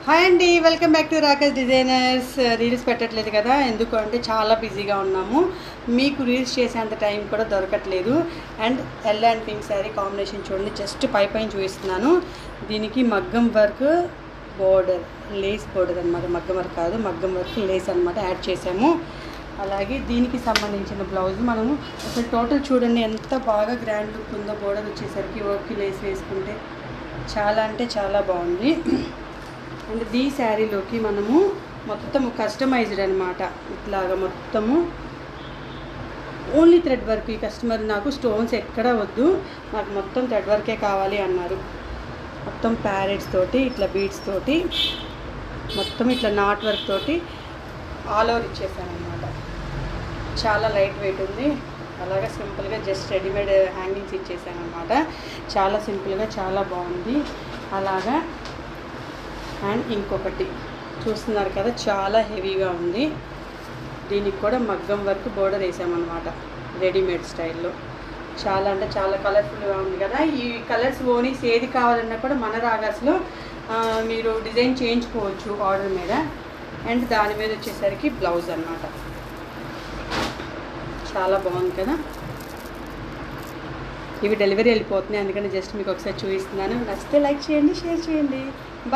Hi అండి, welcome back to Rakesh designers. Reels పెట్టట్లేదు కదా, ఎందుకు అంటే చాలా బిజీగా ఉన్నాము. మీకు రీల్స్ చేసేంత టైం కూడా దొరకట్లేదు. And L and pink sari combination చూడండి, జస్ట్ పైన చూపిస్తున్నాను. దీనికి మగ్గం వర్క్ బోర్డర్, లేస్ బోర్డర్ అనమాట, మగ్గం వర్క్ కాదు, మగ్గం వర్క్ లేస్ అనమాట యాడ్ చేసాము. అలాగే దీనికి సంబంధించిన బ్లౌజ్ మనము అసలు టోటల్ చూడండి ఎంత బాగా గ్రాండ్ లుక్ ఉందో. బోర్డర్ వచ్చేసరికి వర్క్ లేస్ వేసుకుంటే చాలా అంటే చాలా బాగుంది. అండ్ ఈ శారీలోకి మనము మొత్తము కస్టమైజ్డ్ అనమాట, ఇట్లాగా మొత్తము ఓన్లీ థ్రెడ్ వర్క్. ఈ కస్టమర్ నాకు స్టోన్స్ ఎక్కడా వద్దు, నాకు మొత్తం థ్రెడ్ వర్కే కావాలి అన్నారు. మొత్తం ప్యారెట్స్ తోటి, ఇట్లా బీడ్స్ తోటి, మొత్తం ఇట్లా నాట్ వర్క్ తోటి ఆల్ ఓవర్ ఇచ్చేసాను అనమాట. చాలా లైట్ వెయిట్ ఉంది. అలాగే సింపుల్గా జస్ట్ రెడీమేడ్ హ్యాంగింగ్స్ ఇచ్చేసాను అనమాట. చాలా సింపుల్గా చాలా బాగుంది. అలాగా అండ్ ఇంకొకటి చూస్తున్నారు కదా, చాలా హెవీగా ఉంది. దీనికి కూడా మగ్గం వర్క్ బోర్డర్ వేసామన్నమాట, రెడీమేడ్ స్టైల్లో. చాలా అంటే చాలా కలర్ఫుల్గా ఉంది కదా. ఈ కలర్స్ ఓనీస్ ఏది కావాలన్నా కూడా మన రాగాస్లో మీరు డిజైన్ చేయించుకోవచ్చు ఆర్డర్ మీద. అండ్ దాని మీద వచ్చేసరికి బ్లౌజ్ అన్నమాట. చాలా బాగుంది కదా. ఇవి డెలివరీ వెళ్ళిపోతున్నాయి, అందుకని జస్ట్ మీకు ఒకసారి చూపిస్తున్నాను. నచ్చితే లైక్ చేయండి, షేర్ చేయండి.